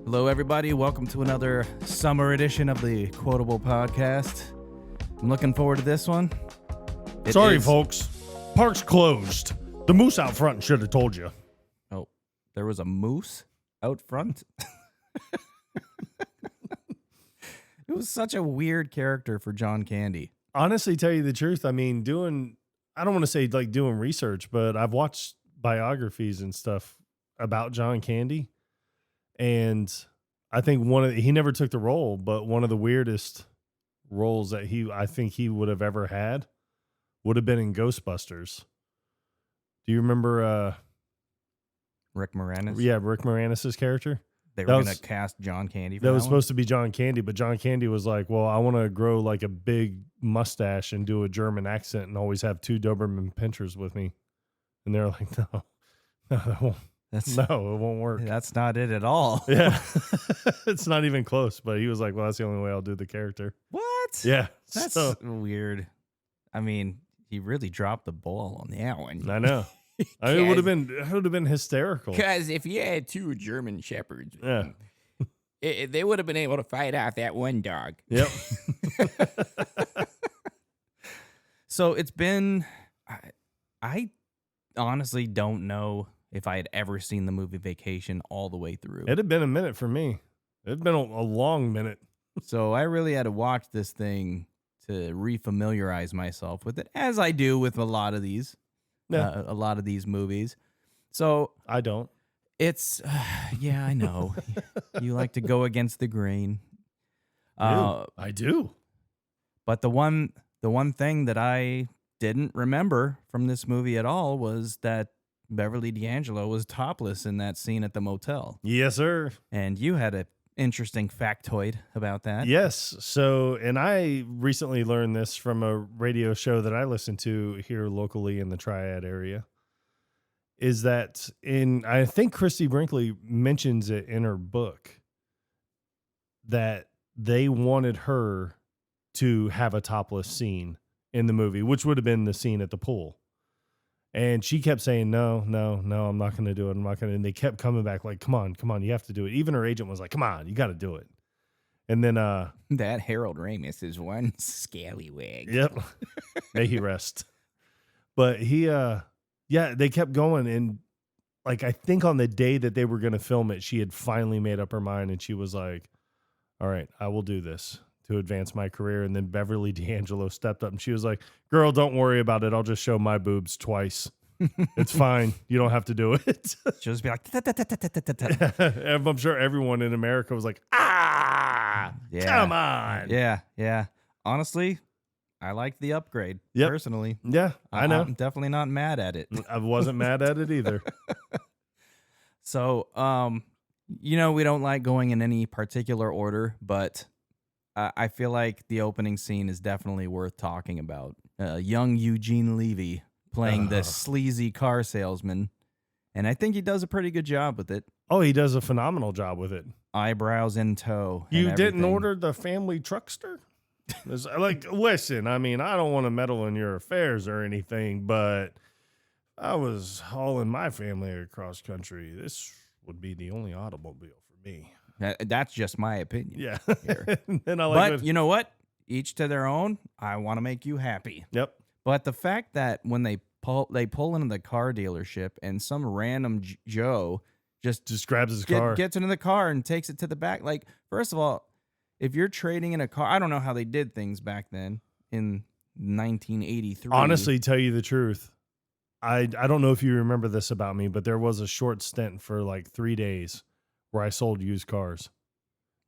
Hello, everybody. Welcome to another summer edition of the Quotable Podcast. I'm looking forward to this one. Sorry, folks. Park's closed. The moose out front should have told you. Oh, there was a moose out front? It was such a weird character for John Candy. Honestly, tell you the truth, I mean, I don't want to say like doing research, but I've watched biographies and stuff about John Candy. And I think he never took the role, but one of the weirdest roles that I think he would have ever had would have been in Ghostbusters. Do you remember Rick Moranis? Yeah, Rick Moranis' character. They were going to cast John Candy for that was one? supposed to be John Candy, but John Candy was like, well, I want to grow like a big mustache and do a German accent and always have two Doberman Pinschers with me. And they're like, no, that won't. No, it won't work. That's not it at all. Yeah. It's not even close, but he was like, well, that's the only way I'll do the character. What? Yeah. That's weird. I mean, he really dropped the ball on that one. I know. It would have been hysterical. Because if you had two German shepherds, yeah, they would have been able to fight off that one dog. Yep. So it's been, I honestly don't know if I had ever seen the movie Vacation all the way through. It had been a minute for me. It had been a long minute. So I really had to watch this thing to refamiliarize myself with it, as I do with a lot of these. Yeah. A lot of these movies. So I don't. It's yeah, I know. You like to go against the grain. I do. But the one thing that I didn't remember from this movie at all was that Beverly D'Angelo was topless in that scene at the motel. Yes, sir. And you had an interesting factoid about that. Yes. So, and I recently learned this from a radio show that I listen to here locally in the Triad area, is that I think Christy Brinkley mentions it in her book, that they wanted her to have a topless scene in the movie, which would have been the scene at the pool. And she kept saying, no, I'm not going to do it. I'm not going to. And they kept coming back like, come on, you have to do it. Even her agent was like, come on, you got to do it. And then that Harold Ramis is one scallywag. Yep. May he rest. But they kept going. And like, I think on the day that they were going to film it, she had finally made up her mind. And she was like, all right, I will do this to advance my career. And then Beverly D'Angelo stepped up and she was like, girl, don't worry about it. I'll just show my boobs twice. It's fine. You don't have to do it. She'll just be like, I'm sure everyone in America was like, come on. Yeah. Honestly, I like the upgrade personally. Yeah, I know. I'm definitely not mad at it. I wasn't mad at it either. So, we don't like going in any particular order, but I feel like the opening scene is definitely worth talking about. Young Eugene Levy playing the sleazy car salesman, and I think he does a pretty good job with it. Oh, he does a phenomenal job with it. Eyebrows in tow. You didn't order the family truckster? Like, listen, I mean, I don't want to meddle in your affairs or anything, but I was hauling my family across country. This would be the only automobile for me. That's just my opinion. Yeah. And but you know what? Each to their own. I want to make you happy. Yep. But the fact that when they pull into the car dealership and some random Joe just grabs his car, gets into the car and takes it to the back. Like, first of all, if you're trading in a car, I don't know how they did things back then in 1983. Honestly, tell you the truth, I don't know if you remember this about me, but there was a short stint for like 3 days where I sold used cars.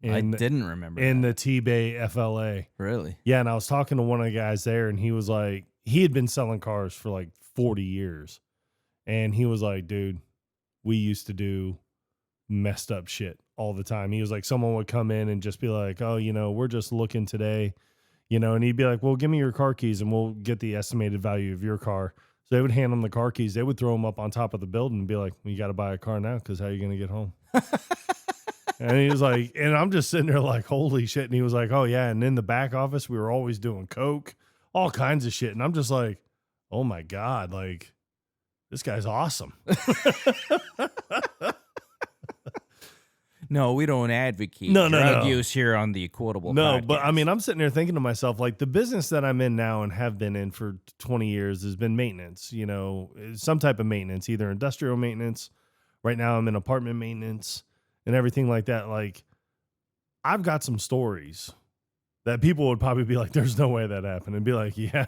I didn't remember in the T-Bay FLA. Really? Yeah, and I was talking to one of the guys there, and he was like, he had been selling cars for like 40 years. And he was like, dude, we used to do messed up shit all the time. He was like, someone would come in and just be like, oh, we're just looking today, and he'd be like, well, give me your car keys and we'll get the estimated value of your car. So they would hand them the car keys. They would throw them up on top of the building and be like, well, you got to buy a car now because how are you going to get home? And he was like, and I'm just sitting there like, holy shit. And he was like, oh, yeah. And in the back office, we were always doing coke, all kinds of shit. And I'm just like, oh, my God, like, this guy's awesome. No, we don't advocate No, drug use here on the Quotable No, podcast. but I mean, I'm sitting there thinking to myself, like the business that I'm in now and have been in for 20 years has been maintenance, some type of maintenance, either industrial maintenance. Right now I'm in apartment maintenance and everything like that. Like I've got some stories that people would probably be like, there's no way that happened. And be like, yeah,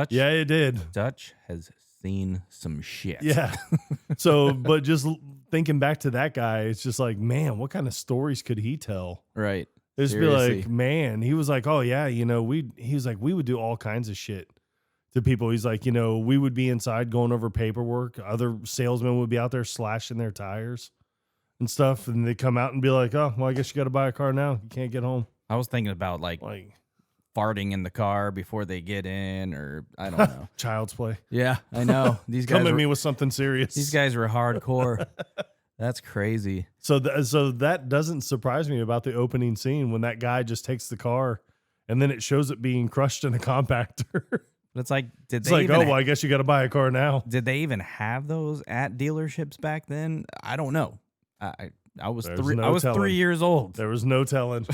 yeah, it did. Dutch has seen some shit. Yeah. So, but just thinking back to that guy, it's just like, man, what kind of stories could he tell? Right. Just be like, man, he was like, oh yeah, he was like, we would do all kinds of shit to people. He's like, we would be inside going over paperwork. Other salesmen would be out there slashing their tires and stuff. And they come out and be like, oh, well, I guess you got to buy a car now. You can't get home. I was thinking about like farting in the car before they get in, or I don't know. Child's play. Yeah, I know. These guys come at me with something serious. These guys were hardcore. That's crazy. So that doesn't surprise me about the opening scene when that guy just takes the car and then it shows it being crushed in a compactor. But it's like, I guess you got to buy a car now. Did they even have those at dealerships back then? I don't know. I was There's I was 3 years old. There was no telling.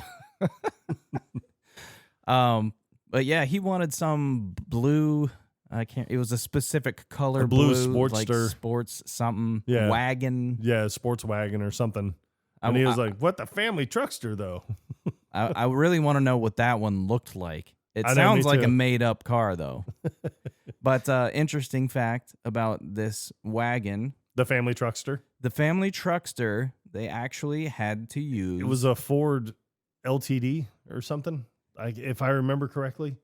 But yeah, he wanted some blue. It was a specific color, a blue Sportster, like sports something, yeah. wagon. Yeah, sports wagon or something. And he was like, "What the family truckster though?" I really want to know what that one looked like. It I know, sounds me like too. a made up car though. But interesting fact about this wagon: the family truckster. The family truckster. They actually had to use. It was a Ford LTD or something, if I remember correctly.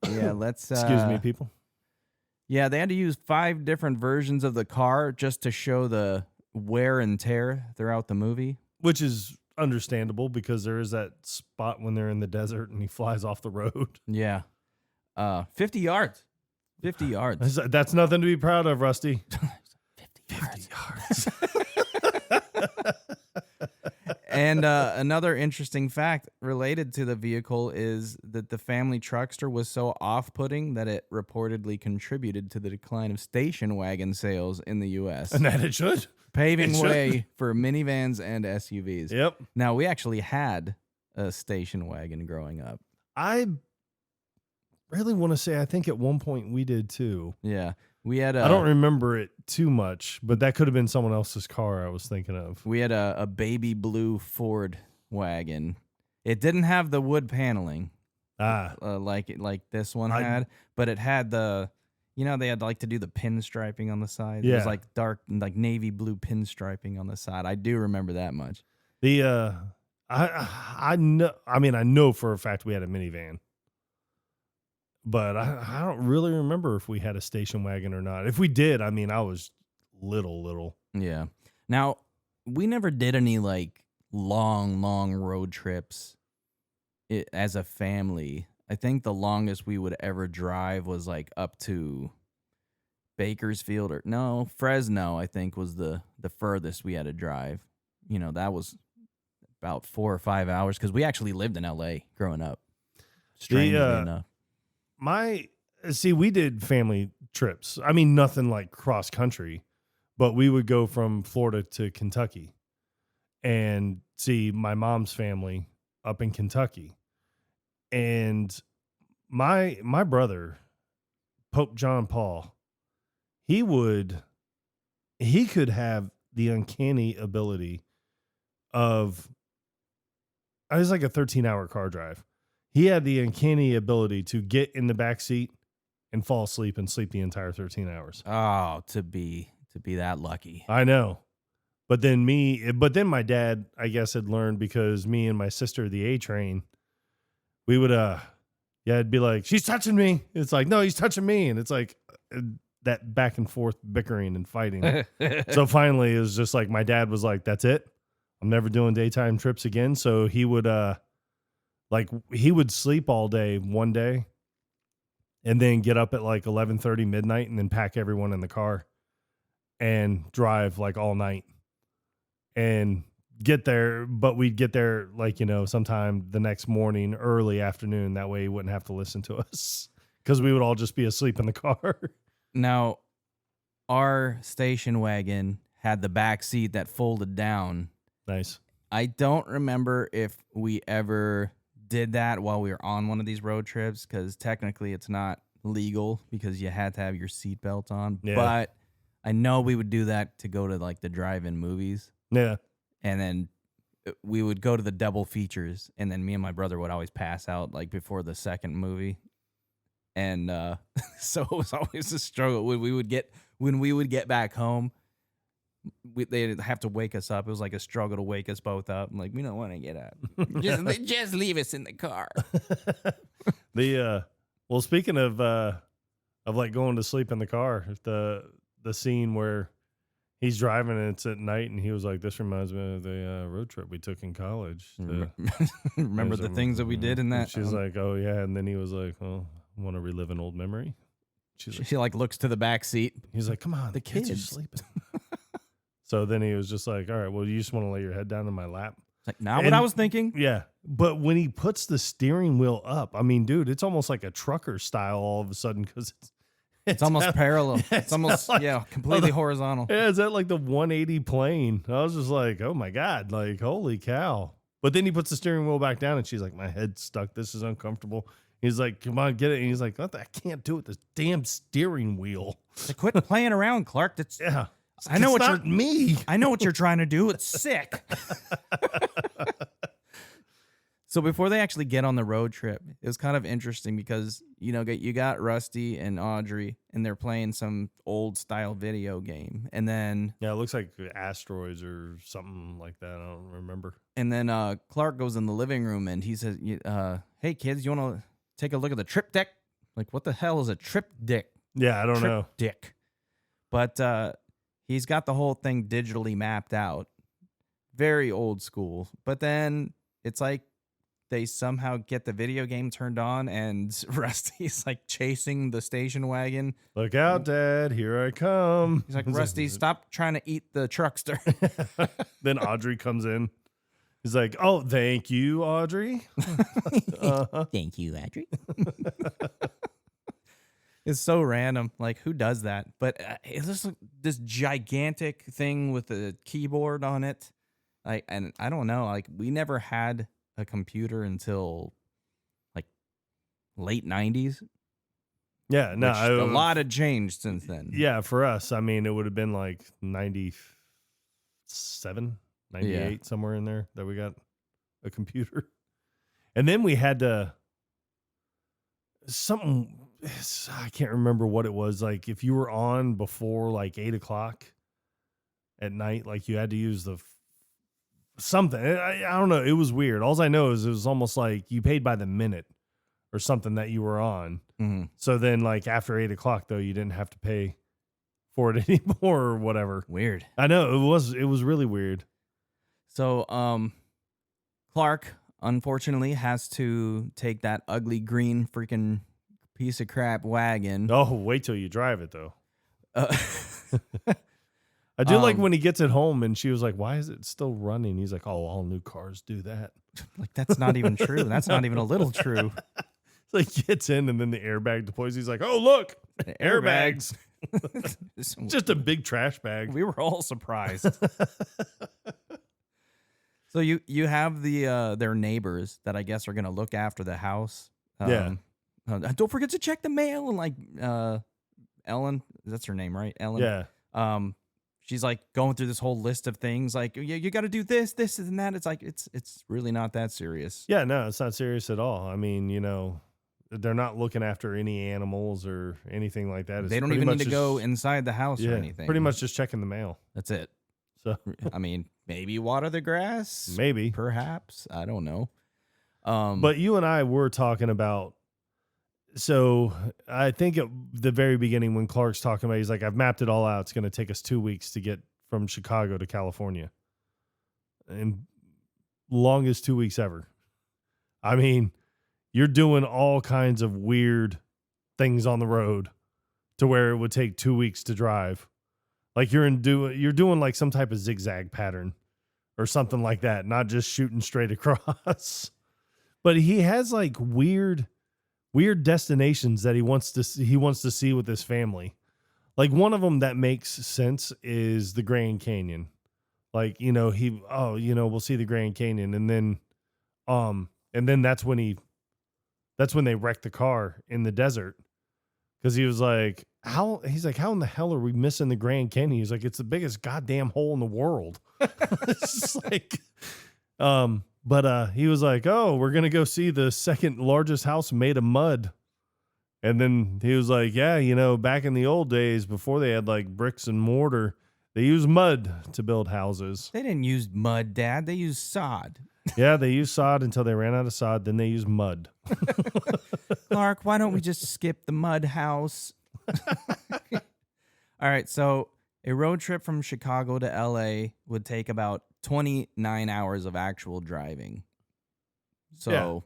Yeah, let's. Excuse me, people. Yeah, they had to use 5 different versions of the car just to show the wear and tear throughout the movie. Which is understandable because there is that spot when they're in the desert and he flies off the road. Yeah. 50 yards. 50 yards. That's nothing to be proud of, Rusty. 50 yards. And another interesting fact related to the vehicle is that the family truckster was so off-putting that it reportedly contributed to the decline of station wagon sales in the U.S. And that it should. Paving way for minivans and SUVs. Yep. Now, we actually had a station wagon growing up. I really want to say I think at one point we did too. Yeah. We had I don't remember it too much, but that could have been someone else's car I was thinking of. We had a baby blue Ford wagon. It didn't have the wood paneling like this one had, but it had the, they had like to do the pinstriping on the side. Yeah. It was like dark, like navy blue pinstriping on the side. I do remember that much. I know for a fact we had a minivan. But I don't really remember if we had a station wagon or not. If we did, I was little. Yeah. Now, we never did any like long road trips as a family. I think the longest we would ever drive was like up to Bakersfield Fresno, I think was the furthest we had to drive. That was about 4 or 5 hours because we actually lived in LA growing up. Strangely enough. We did family trips. Nothing like cross country, but we would go from Florida to Kentucky and see my mom's family up in Kentucky. And my brother, Pope John Paul, he could have the uncanny ability of, it was like a 13-hour car drive. He had the uncanny ability to get in the back seat and fall asleep and sleep the entire 13 hours. Oh, to be that lucky. I know. But then my dad, I guess, had learned because me and my sister, the A train, we would, it'd be like, she's touching me. It's like, no, he's touching me. And it's like that back and forth bickering and fighting. So finally it was just like, my dad was like, that's it. I'm never doing daytime trips again. So he would, he would sleep all day one day and then get up at like 11:30 midnight and then pack everyone in the car and drive like all night and get there. But we'd get there like, sometime the next morning, early afternoon. That way he wouldn't have to listen to us because we would all just be asleep in the car. Now, our station wagon had the back seat that folded down. Nice. I don't remember if we ever did that while we were on one of these road trips, because technically it's not legal because you had to have your seatbelt on. Yeah. But I know we would do that to go to like the drive-in movies, Yeah. and then we would go to the double features, and then me and my brother would always pass out like before the second movie. And so it was always a struggle when we would get back home. They'd have to wake us up. It was like a struggle to wake us both up. I'm like, we don't want to get up. just leave us in the car. Well, speaking of like going to sleep in the car, the scene where he's driving and it's at night, and he was like, "This reminds me of the road trip we took in college." Remember the things that we did in that? She's like, "Oh yeah," and then he was like, "Well, want to relive an old memory?" She like looks to the back seat. He's like, "Come on, the kids are sleeping." So then he was just like, "All right, well, you just want to lay your head down in my lap?" It's like, not what I was thinking. Yeah, but when he puts the steering wheel up, I mean, dude, it's almost like a trucker style all of a sudden, because it's almost parallel. It's almost like, completely horizontal. Yeah, is that like the 180 plane? I was just like, oh my God, like, holy cow. But then he puts the steering wheel back down, and she's like, my head's stuck. This is uncomfortable. He's like, come on, get it. And he's like, what? I can't do it. This damn steering wheel. Like, quit playing around, Clark. That's yeah. I know it's what not me. I know what you're trying to do. It's sick. So before they actually get on the road trip, it was kind of interesting because, you got Rusty and Audrey, and they're playing some old style video game. And then... Yeah, it looks like Asteroids or something like that. I don't remember. And then Clark goes in the living room, and he says, hey, kids, you want to take a look at the trip deck? Like, what the hell is a trip deck? Yeah, I don't know. Dick. But he's got the whole thing digitally mapped out. Very old school. But then it's like, they somehow get the video game turned on, and Rusty's like chasing the station wagon. Look out, Dad. Here I come. He's like, Rusty, stop trying to eat the truckster. Then Audrey comes in. He's like, oh, thank you, Audrey. Thank you, Audrey. It's so random. Like, who does that? But it's just like this gigantic thing with a keyboard on it. Like, and I don't know. Like, we never had a computer until like late 90s. Yeah, no, a lot had changed since then. Yeah, for us, I mean, it would have been like 97, 98, somewhere in there that we got a computer. And then we had I can't remember what it was. Like, if you were on before like 8:00 at night, like you had to use something. I don't know. It was weird. All I know is it was almost like you paid by the minute or something that you were on. Mm-hmm. So then, like, after 8:00, though, you didn't have to pay for it anymore or whatever. Weird. I know. It was really weird. So, Clark, unfortunately, has to take that ugly green freaking piece of crap wagon. Oh, wait till you drive it, though. I do like when he gets it home and she was like, why is it still running? He's like, oh, all new cars do that. Like, that's not even true. That's not even a little true. So he gets in and then the airbag deploys. He's like, oh, look, airbags. Just a big trash bag. We were all surprised. So you have their neighbors that I guess are going to look after the house. Yeah. Don't forget to check the mail. And like Ellen, that's her name, right? Ellen. Yeah. She's like going through this whole list of things, like you got to do this, and that. It's like it's really not that serious. Yeah, no, it's not serious at all. I mean, they're not looking after any animals or anything like that. They don't even need to go inside the house or anything. Pretty much just checking the mail. That's it. So I mean, maybe water the grass, maybe, perhaps. I don't know. But you and I were talking about. So I think at the very beginning when Clark's talking about, he's like, I've mapped it all out. It's going to take us 2 weeks to get from Chicago to California. And longest 2 weeks ever. I mean, you're doing all kinds of weird things on the road to where it would take 2 weeks to drive. Like you're doing like some type of zigzag pattern or something like that, not just shooting straight across. But he has like weird destinations that he wants to see with his family. Like one of them that makes sense is the Grand Canyon. Like, we'll see the Grand Canyon. And then that's when they wrecked the car in the desert. Cause he was like, how in the hell are we missing the Grand Canyon? He's like, it's the biggest goddamn hole in the world. It's just like, but he was like, oh, we're going to go see the second largest house made of mud. And then he was like, yeah, back in the old days before they had like bricks and mortar, they used mud to build houses. They didn't use mud, Dad. They used sod. Yeah, they used sod until they ran out of sod. Then they used mud. Clark, why don't we just skip the mud house? All right, so a road trip from Chicago to LA would take about 29 hours of actual driving. So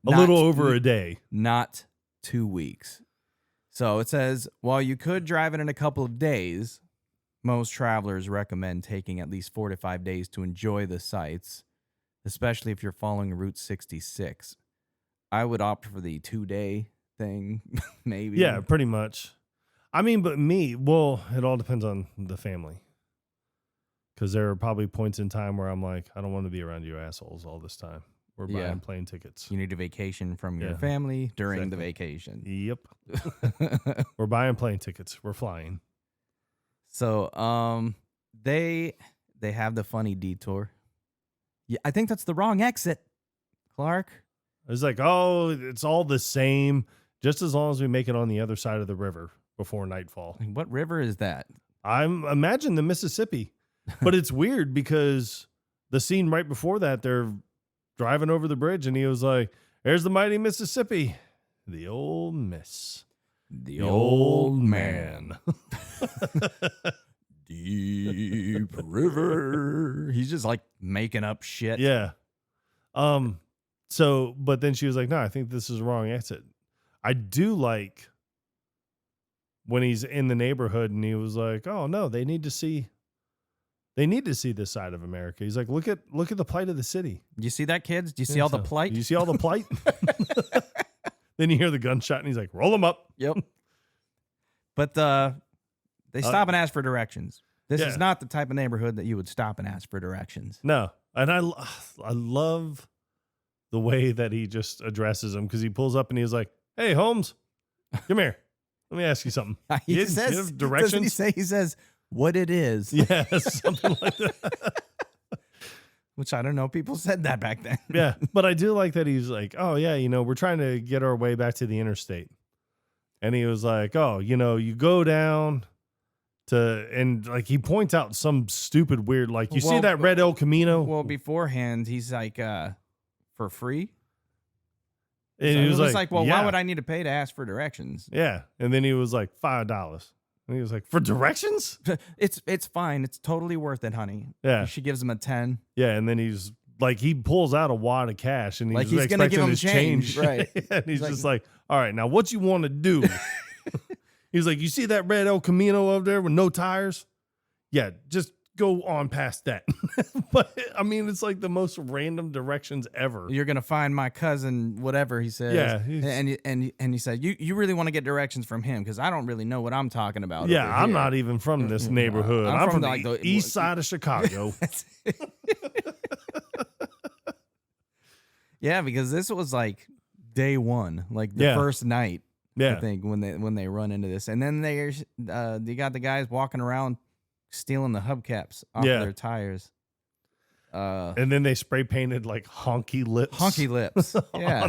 a little over a day. Not 2 weeks. So it says, while you could drive it in a couple of days, most travelers recommend taking at least 4 to 5 days to enjoy the sights, especially if you're following Route 66. I would opt for the 2-day thing, maybe. Yeah, pretty much. I mean, but it all depends on the family. Because there are probably points in time where I'm like, I don't want to be around you assholes all this time. We're buying plane tickets. You need a vacation from your family during the vacation. Yep. We're buying plane tickets. We're flying. So, they have the funny detour. Yeah, I think that's the wrong exit, Clark. It's like, oh, it's all the same, just as long as we make it on the other side of the river before nightfall. What river is that? Imagine the Mississippi. But it's weird because the scene right before that, they're driving over the bridge, and he was like, there's the mighty Mississippi. The old miss. The old man. Deep river. He's just like making up shit. Yeah. So, but then she was like, no, I think this is the wrong exit. I do like when he's in the neighborhood and he was like, oh no, they need to see this side of America. He's like, look at the plight of the city. You see that, kids? Do you see all the plight? Do you see all the plight? Then you hear the gunshot and he's like, roll them up. Yep. But they stop and ask for directions. This is not the type of neighborhood that you would stop and ask for directions. No. And I love the way that he just addresses him, because he pulls up and he's like, hey, Holmes, come here. Let me ask you something. He says directions. He says what it is. Yeah, something like that. Which I don't know. People said that back then. Yeah, but I do like that he's like, oh yeah, we're trying to get our way back to the interstate. And he was like, oh, you go down to, and like he points out some stupid weird, like you see that red El Camino? Well, beforehand, he's like, for free? And so he was like, well, why would I need to pay to ask for directions? Yeah. And then he was like, $5. And he was like, for directions? It's fine. It's totally worth it, honey. Yeah. She gives him a 10. Yeah. And then he's like, he pulls out a wad of cash and he's going to give him change. Right. And he's just like, all right, now what you want to do? He's like, you see that red El Camino over there with no tires? Yeah, just go on past that. But I mean, it's like the most random directions ever. You're gonna find my cousin, whatever he says. Yeah, and he said, you really want to get directions from him, because I don't really know what I'm talking about. Yeah, I'm not even from this neighborhood. I'm from the east side of Chicago. Yeah, because this was like day one, like the first night. Yeah, I think when they run into this, and then they got the guys walking around stealing the hubcaps off of their tires. And then they spray painted like honky lips. Honky lips. Yeah.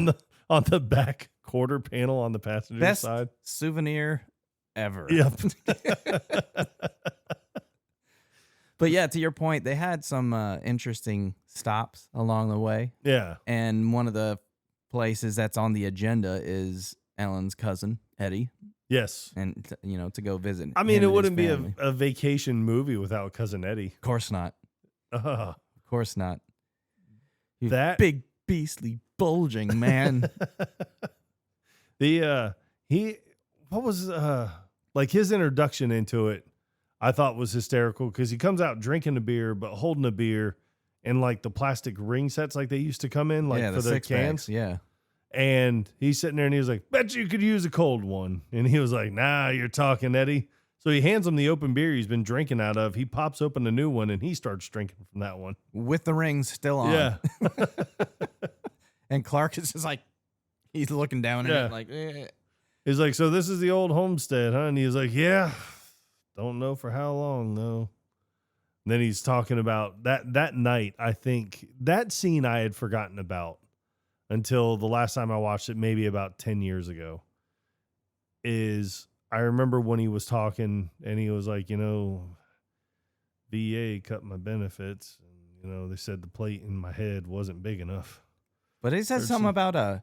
on the back quarter panel on the passenger side. Souvenir ever. Yep. But yeah, to your point, they had some interesting stops along the way. Yeah. And one of the places that's on the agenda is Ellen's cousin, Eddie. Yes. And, to go visit. I mean, it wouldn't be a vacation movie without Cousin Eddie. Of course not. Of course not. That big, beastly, bulging man. What was like his introduction into it, I thought was hysterical, because he comes out drinking a beer, but holding a beer in like the plastic ring sets like they used to come in, like for the cans. Packs, yeah. And he's sitting there and he was like, bet you could use a cold one. And he was like, nah, you're talking, Eddie. So he hands him the open beer he's been drinking out of. He pops open a new one and he starts drinking from that one. With the rings still on. Yeah. And Clark is just like, he's looking down at it like, eh. He's like, so this is the old homestead, huh? And he's like, yeah, don't know for how long, though. And then he's talking about that night. I think that scene I had forgotten about until the last time I watched it, maybe about 10 years ago, is I remember when he was talking and he was like, VA cut my benefits. And, they said the plate in my head wasn't big enough. But he said something about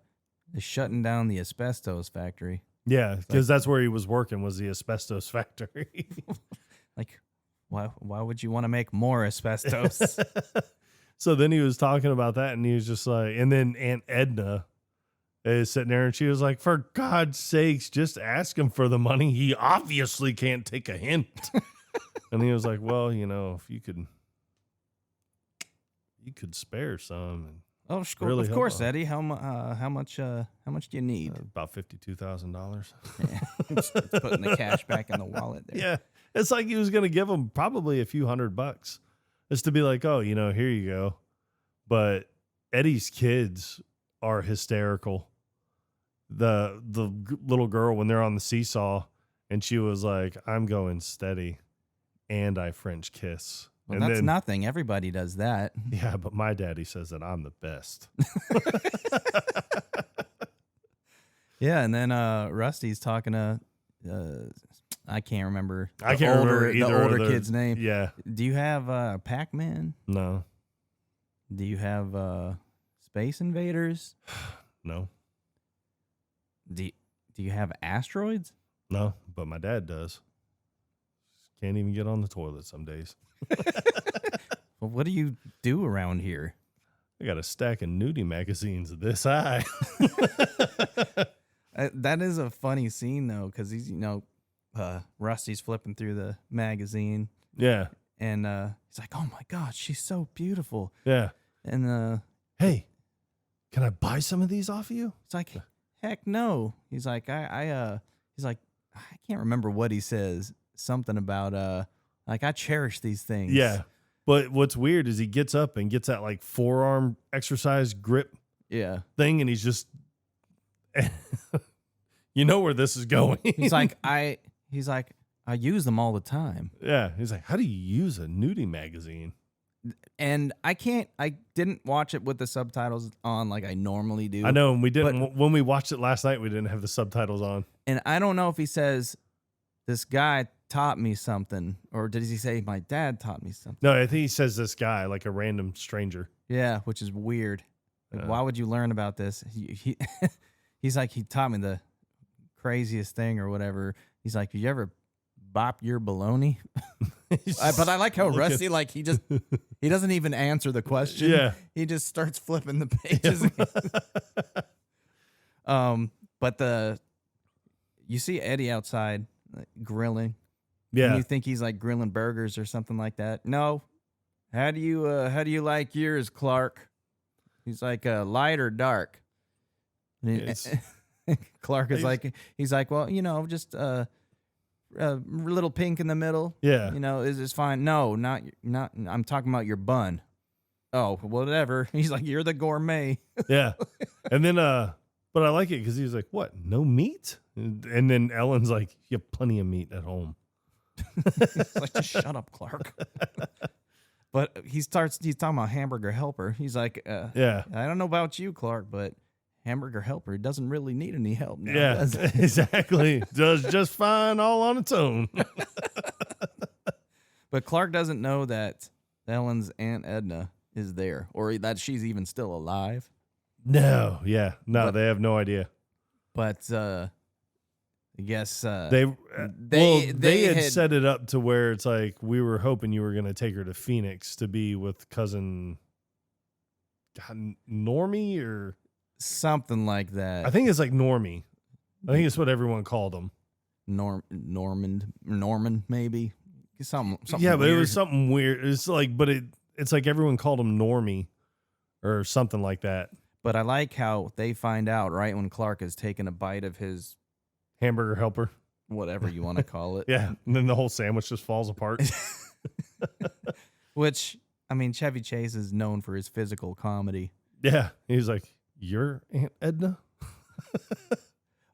shutting down the asbestos factory. Yeah, because that's where he was working, was the asbestos factory. Like, why would you want to make more asbestos? So then he was talking about that, and he was just like, and then Aunt Edna is sitting there, and she was like, for God's sakes, just ask him for the money. He obviously can't take a hint. And he was like, well, if you could spare some. And Oh, really of course, help out. Eddie. How much do you need? About $52,000. Yeah. Just putting the cash back in the wallet there. Yeah. It's like he was going to give him probably a few $100 just to be like, oh, here you go. But Eddie's kids are hysterical. The little girl, when they're on the seesaw, and she was like, I'm going steady, and I French kiss. Well, and that's then, nothing. Everybody does that. Yeah, but my daddy says that I'm the best. Yeah, and then Rusty's talking to I can't remember. Remember either the older of kid's name. Yeah. Do you have Pac-Man? No. Do you have Space Invaders? No. Do you have asteroids? No, but my dad does. Can't even get on the toilet some days. Well, what do you do around here? I got a stack of nudie magazines this high. That is a funny scene though, because he's Rusty's flipping through the magazine. Yeah. And he's like, "Oh my God, she's so beautiful." Yeah. And hey, can I buy some of these off of you? it's like, "Heck no." He's like, he's like, I can't remember what he says. Something about like, I cherish these things. Yeah. But what's weird is he gets up and gets that like forearm exercise grip Yeah. thing, and he's just you know where this is going. He's like, I use them all the time. Yeah. He's like, how do you use a nudie magazine? And I didn't watch it with the subtitles on like I normally do. I know, and we didn't when we watched it last night, we didn't have the subtitles on. And I don't know if he says, this guy taught me something, or did he say my dad taught me something? No, I think he says this guy, like a random stranger. Yeah, which is weird. Like, why would you learn about this? He's like, he taught me the craziest thing or whatever. He's like, you ever bop your baloney? But I like how Rusty, like, he doesn't even answer the question. Yeah. He just starts flipping the pages. But you see Eddie outside grilling. Yeah. And you think he's like grilling burgers or something like that. No. How do you like yours, Clark? He's like light or dark. And Clark is like, he's like, well, just a little pink in the middle. Yeah. Is fine. No, not. I'm talking about your bun. Oh, whatever. He's like, you're the gourmet. Yeah. And then, but I like it because he's like, what? No meat? And then Ellen's like, you have plenty of meat at home. He's like, just shut up, Clark. But he's talking about Hamburger Helper. He's like, yeah, I don't know about you, Clark, but Hamburger Helper doesn't really need any help now, yeah, does it? exactly. Does just fine all on its own. But Clark doesn't know that Ellen's Aunt Edna is there, or that she's even still alive. No, yeah, no, they have no idea. But I guess They had set it up to where it's like, we were hoping you were going to take her to Phoenix to be with cousin Normie or something like that. I think it's like Normie. I think it's what everyone called him. Norman, maybe something. Yeah, but weird. it was something weird. It's like, but it's like everyone called him Normie or something like that. But I like how they find out right when Clark is taking a bite of his Hamburger Helper. whatever you want to call it. Yeah. And then the whole sandwich just falls apart. Which, I mean, Chevy Chase is known for his physical comedy. Yeah. He's like, "You're Aunt Edna?"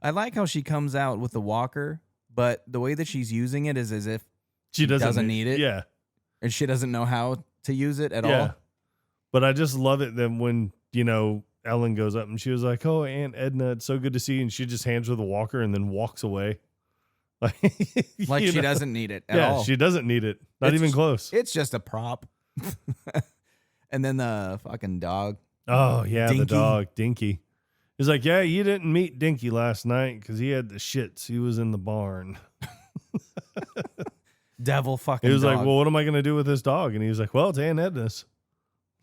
I like how she comes out with the walker, but the way that she's using it is as if She doesn't need it. Yeah. And she doesn't know how to use it at Yeah. all. But I just love it that when, Ellen goes up and she was like, "Oh, Aunt Edna, it's so good to see you." And she just hands her the walker and then walks away. Like She doesn't need it at all. She doesn't need it. Not It's- even close. It's just a prop. And then the fucking dog. Oh, yeah, Dinky. the dog, Dinky. He's like, "Yeah, you didn't meet Dinky last night because he had the shits. He was in the barn." Devil fucking He was dog. like, "Well, what am I going to do with this dog?" And he was like, "Well, it's Aunt Edna's."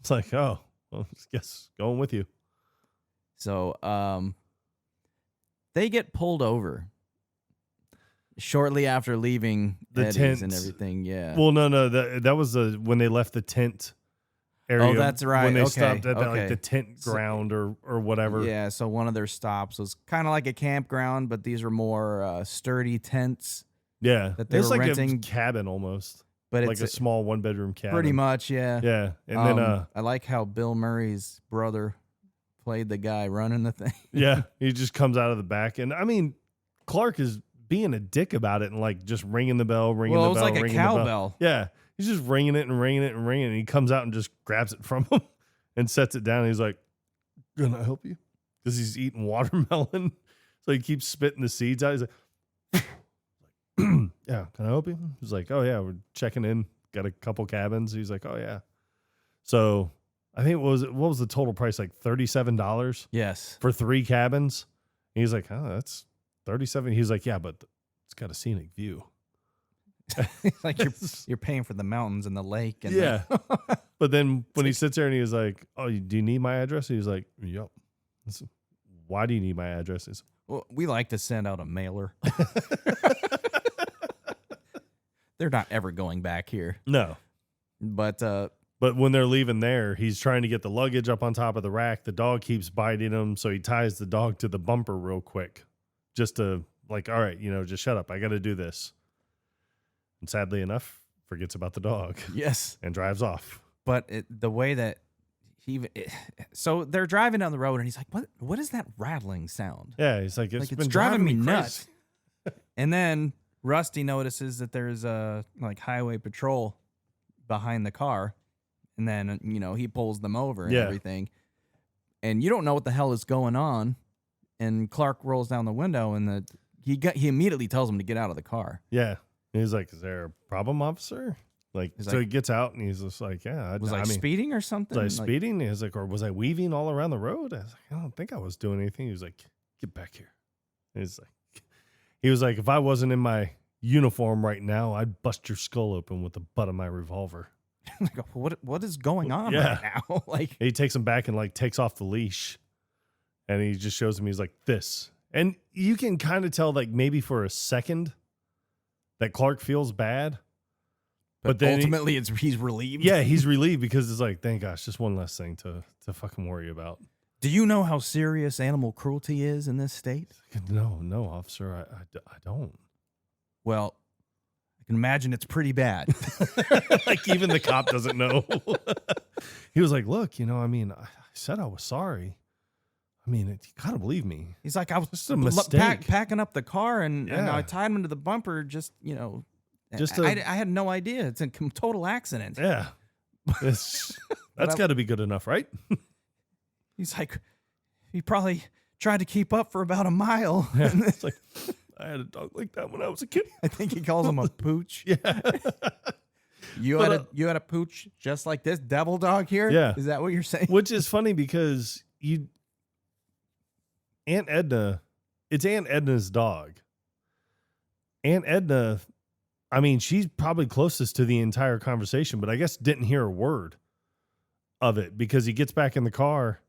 It's like, "Oh, well, I guess going with you." So, they get pulled over shortly after leaving The Eddie's and tent. everything. Yeah. Well, no, that was when they left the tent area. Oh, that's right. When they Okay, stopped at okay. the tent ground or whatever. Yeah. So one of their stops was kind of like a campground, but these were more sturdy tents. Yeah, That they it's were like renting. a cabin almost, But like it's a small 1-bedroom cabin. pretty much, yeah. Yeah, and then I like how Bill Murray's brother played the guy running the thing. yeah, he just comes out of the back, and I mean, Clark is being a dick about it and like just ringing the bell, ringing Well, the it was bell, like a ringing the bell. cowbell. Yeah, he's just ringing it and ringing it and ringing it. And he comes out and just grabs it from him and sets it down. And he's like, "Can I help you?" Because he's eating watermelon, so he keeps spitting the seeds out. He's like, "Yeah, can I help you?" He's like, "Oh yeah, we're checking in. Got a couple cabins." He's like, "Oh yeah." So I think what was the total price? Like $37 Yes. for 3 cabins. And he's like, "Oh, that's 37." He's like, "Yeah, but it's got a scenic view." Like you're paying for the mountains and the lake. And Yeah. But then when he sits there and he was like, "Oh, do you need my address?" He was like, "Yep." I said, "Why do you need my address?" He said, Well, we like to send out a mailer. They're not ever going back here. "No." But But when they're leaving there, he's trying to get the luggage up on top of the rack. The dog keeps biting him, so he ties the dog to the bumper real quick just to like, "All right, just shut up. I got to do this." And sadly enough, forgets about the dog yes. and drives off. But the way that so they're driving down the road and he's like, what is that rattling sound? Yeah, he's like, It's been driving me crazy." nuts. And then Rusty notices that there's a highway patrol behind the car. And then, he pulls them over and Yeah. everything. And you don't know what the hell is going on. And Clark rolls down the window and he immediately tells him to get out of the car. Yeah. And he's like, "Is there a problem, officer?" Like, He's so like- he gets out and he's just like, "Yeah, Was I speeding or something? was I speeding?" And he's like, "Or was I weaving all around the road?" I was like, "I don't think I was doing anything." He was like, "Get back here." And he was like, "If I wasn't in my uniform right now, I'd bust your skull open with the butt of my revolver." Like, what is going on Yeah. right now? Like, And he takes him back and like takes off the leash, and he just shows him. He's like, "This," and you can kind of tell, like, maybe for a second that Clark feels bad, but then ultimately he's relieved. yeah, he's relieved because it's like, thank gosh, just one less thing to fucking worry about. Do you know how serious animal cruelty is in this state? No, officer, I don't. Well, I can imagine it's pretty bad. Like even the cop doesn't know. He was like, "Look, I said I was sorry. I mean, you gotta believe me." He's like, I was Just a mistake. packing up the car and Yeah. I tied him to the bumper. Just Just I had no idea. It's a total accident. Yeah, that's got to be good enough, right? He's like, he probably tried to keep up for about a mile. Yeah. It's like, I had a dog like that when I was a kid. I think he calls him a pooch. Yeah. You had a pooch just like this devil dog here? Yeah. Is that what you're saying? Which is funny because Aunt Edna, it's Aunt Edna's dog. Aunt Edna, I mean, she's probably closest to the entire conversation, but I guess didn't hear a word of it because he gets back in the car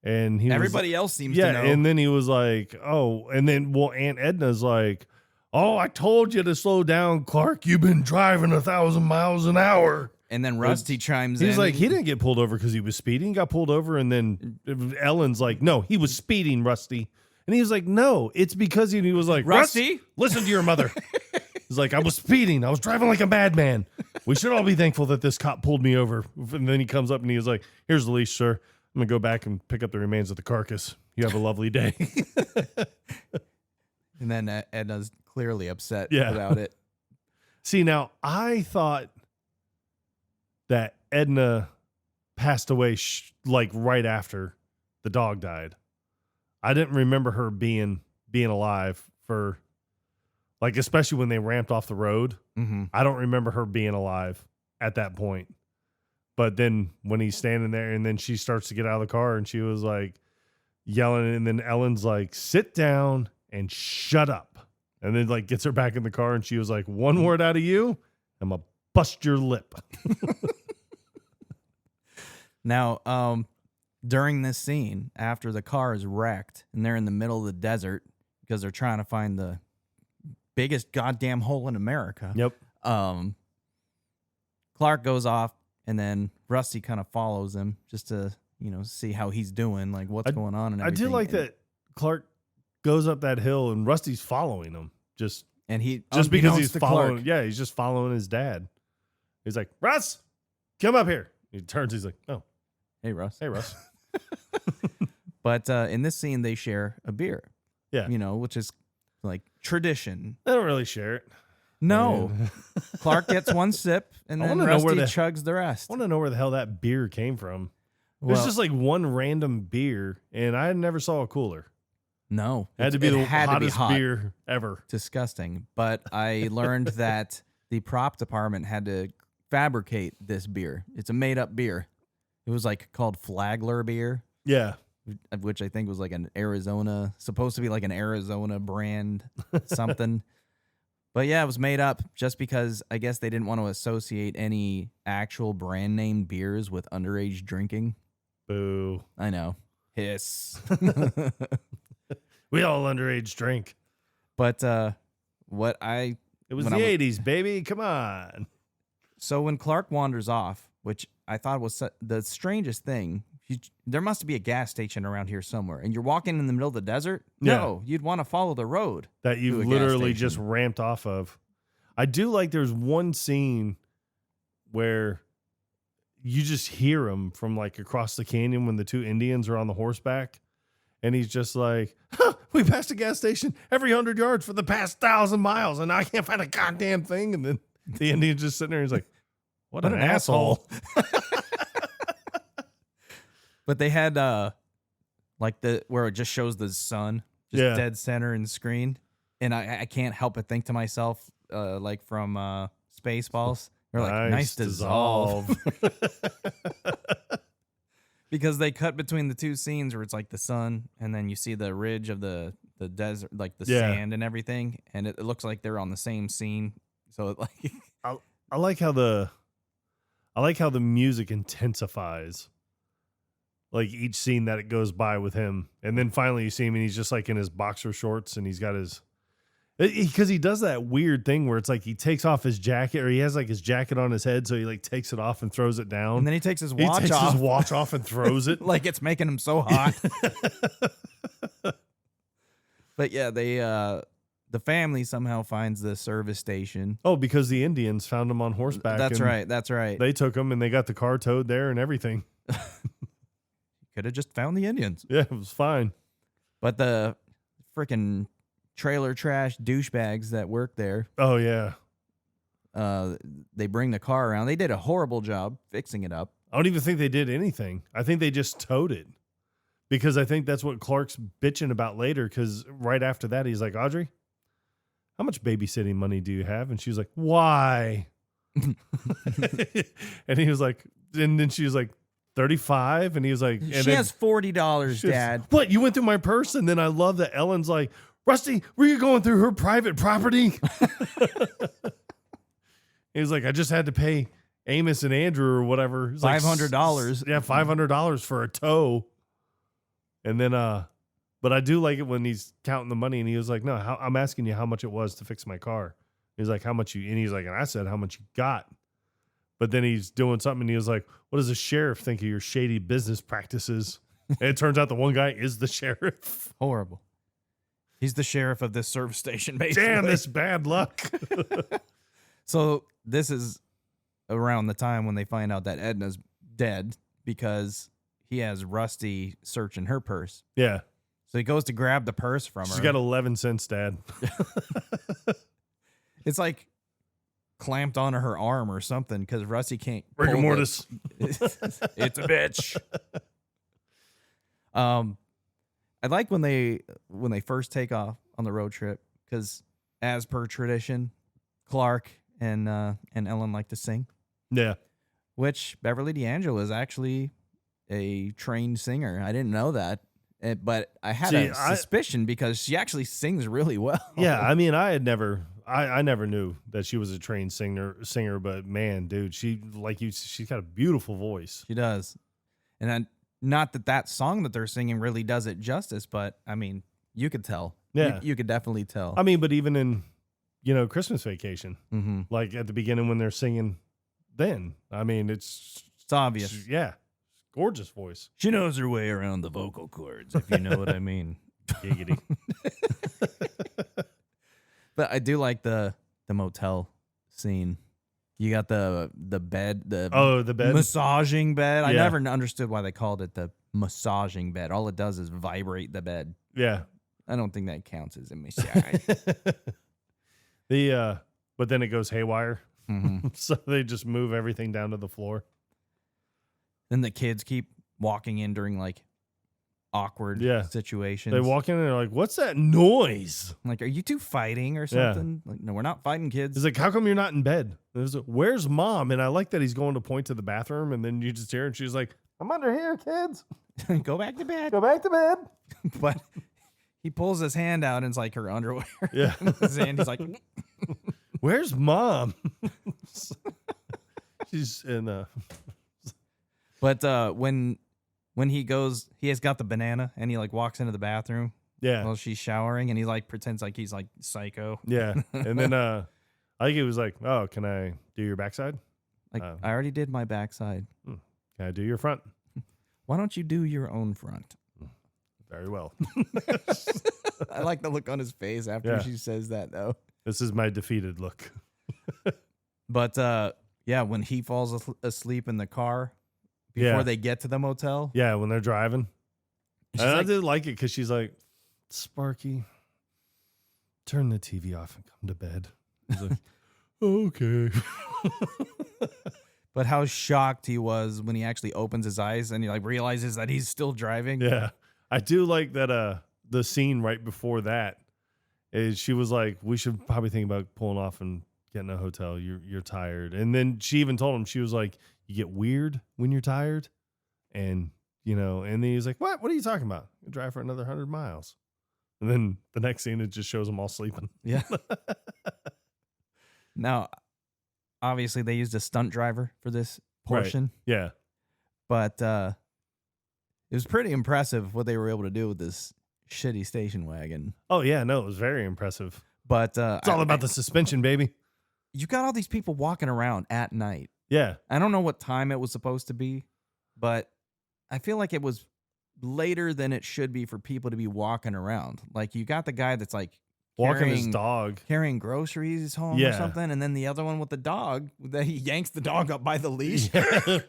and Everybody else seems to know. and then he was like, "Oh," and then Aunt Edna's like, "Oh, I told you to slow down, Clark. You've been driving 1,000 miles an hour." And then Rusty chimes in. He's like, he didn't get pulled over because he was speeding. He got pulled over, and then Ellen's like, "No, he was speeding, Rusty." And he was like, no, it's because he was like, Rusty? listen to your mother. He's like, I was speeding. I was driving like a madman. We should all be thankful that this cop pulled me over. And then he comes up and he was like, here's the leash, sir. I'm going to go back and pick up the remains of the carcass. You have a lovely day. And then Edna's clearly upset Yeah. about it. See, now I thought that Edna passed away like right after the dog died. I didn't remember her being alive for, like, especially when they ramped off the road. Mm-hmm. I don't remember her being alive at that point. But then when he's standing there and then she starts to get out of the car and she was like yelling, and then Ellen's like, sit down and shut up. And then like gets her back in the car and she was like, one word out of you, I'm going to bust your lip. Now, during this scene, after the car is wrecked and they're in the middle of the desert because they're trying to find the biggest goddamn hole in America. Yep. Clark goes off and then Rusty kind of follows him just to, see how he's doing, like what's going on and I everything. do like that Clark goes up that hill and Rusty's following him just because he's following. Clark. Yeah, he's just following his dad. He's like, Russ, come up here. He turns. He's like, oh, Hey, Russ. hey, Russ. But in this scene, they share a beer. Yeah. Which is like tradition. They don't really share it. No. Clark gets one sip and I then wanna know Rusty where chugs the rest. I want to know where the hell that beer came from. There's Well, just like one random beer, and I never saw a cooler. no. It had to be the had to be hottest hot. beer ever. Disgusting. But I learned that the prop department had to fabricate this beer. It's a made-up beer. It was like called Flagler beer, Yeah. which I think was like supposed to be like an Arizona brand something. But yeah, it was made up just because I guess they didn't want to associate any actual brand name beers with underage drinking. Boo. I know. Hiss. We all underage drink. But It was when the I was- 80s, baby. Come on. so when Clark wanders off, which I thought was the strangest thing, there must be a gas station around here somewhere, and you're walking in the middle of the desert? Yeah. No, you'd want to follow the road. That to you a gas literally station. just ramped off of. I do like there's one scene where you just hear him from like across the canyon when the two Indians are on the horseback. And he's just like, we passed a gas station every 100 yards for the past 1,000 miles, and I can't find a goddamn thing. And then the Indian's just sitting there. He's like, what an asshole. But they had like where it just shows the sun, just Yeah. dead center in the screen, and I can't help but think to myself, like from Spaceballs, they're like nice dissolve. Because they cut between the two scenes where it's like the sun, and then you see the ridge of the desert, like the Yeah. sand and everything, and it looks like they're on the same scene. So it like I like how the music intensifies. Like each scene that it goes by with him. And then finally you see him and he's just like in his boxer shorts and he's got his, because he does that weird thing where it's like he takes off his jacket, or he has like his jacket on his head. So he like takes it off and throws it down. and then he takes his he watch takes off, his watch off and throws it. like it's making him so hot. But yeah, the family somehow finds the service station. Oh, because the Indians found him on horseback. That's and right. That's right. They took him and they got the car towed there and everything. Could have just found the Indians. Yeah, it was fine. But the freaking trailer trash douchebags that work there, Oh, yeah. they bring the car around. They did a horrible job fixing it up. I don't even think they did anything. I think they just towed it, because I think that's what Clark's bitching about later. Because right after that, he's like, Audrey, how much babysitting money do you have? And she's like, why? And he was like, and then she was like, 35. And he was like, and She then has $40, she was, Dad. what? You went through my purse? And then I love that Ellen's like, Rusty, were you going through her private property? He was like, I just had to pay Amos and Andrew or whatever. It was like $500. Yeah, $500 for a tow. And then, but I do like it when he's counting the money and he was like, no, I'm asking you how much it was to fix my car. He's like, how much you, and he's like, and I said, how much you got. But then he's doing something and he was like, what does the sheriff think of your shady business practices? And it turns out the one guy is the sheriff. Horrible. He's the sheriff of this service station, basically. Damn, this bad luck. So this is around the time when they find out that Edna's dead because he has Rusty searching her purse. Yeah. So he goes to grab the purse from her. She's got 11 cents, Dad. It's like clamped onto her arm or something because Rusty can't. Rigor mortis. It's a bitch. I like when they first take off on the road trip because, as per tradition, Clark and Ellen like to sing. Yeah. Which Beverly D'Angelo is actually a trained singer. I didn't know that, but I had a suspicion because she actually sings really well. Yeah, I mean, I never knew that she was a trained singer, but man, dude, she's got a beautiful voice. She does, and not that song that they're singing really does it justice, but I mean, you could tell. Yeah, you could definitely tell. I mean, but even in Christmas Vacation, like at the beginning when they're singing, then I mean, it's obvious. Yeah, gorgeous voice. She knows her way around the vocal cords, if you know what I mean. Giggity. But I do like the motel scene. You got the bed, the bed, massaging bed. I Yeah. never understood why they called it the massaging bed. All it does is vibrate the bed. Yeah, I don't think that counts as a massage. But then it goes haywire, Mm-hmm. so they just move everything down to the floor. Then the kids keep walking in during like awkward situations. They walk in and they're like, "What's that noise?" Like, are you two fighting or something? Like, no, we're not fighting, kids. He's like, "How come you're not in bed?" Where's Mom? And I like that he's going to point to the bathroom, and then you just hear, and she's like, "I'm under here, kids. Go back to bed. Go back to bed." But he pulls his hand out and it's like her underwear. Yeah. His hand, he's like, "Where's Mom?" She's in. But when he goes, he has got the banana and he like walks into the bathroom Yeah. while she's showering and he like pretends like he's like psycho. Yeah. And then I think it was like, "Oh, can I do your backside? Like, I already did my backside. Can I do your front?" Why don't you do your own front? Very well. I like the look on his face after she says that though. This is my defeated look. But yeah, when he falls asleep in the car before they get to the motel. Yeah, when they're driving. And I like, did like it because she's like, "Sparky, turn the TV off and come to bed." He's like, "Okay." but how shocked he was when he actually opens his eyes and he like realizes that he's still driving. Yeah. I do like that the scene right before that is she was like, "We should probably think about pulling off and getting a hotel. You're tired." And then she even told him, she was like, "You get weird when you're tired." And and then he's like, What are you talking about? You drive for another 100 miles. And then the next scene, it just shows them all sleeping. Yeah. Now, obviously they used a stunt driver for this portion. Right. Yeah. But it was pretty impressive what they were able to do with this shitty station wagon. Oh yeah, no, it was very impressive. But It's all about the suspension, baby. You got all these people walking around at night. Yeah. I don't know what time it was supposed to be, but I feel like it was later than it should be for people to be walking around. Like, you got the guy that's like Walking his dog. carrying groceries home or something, and then the other one with the dog that he yanks the dog up by the leash. Yeah.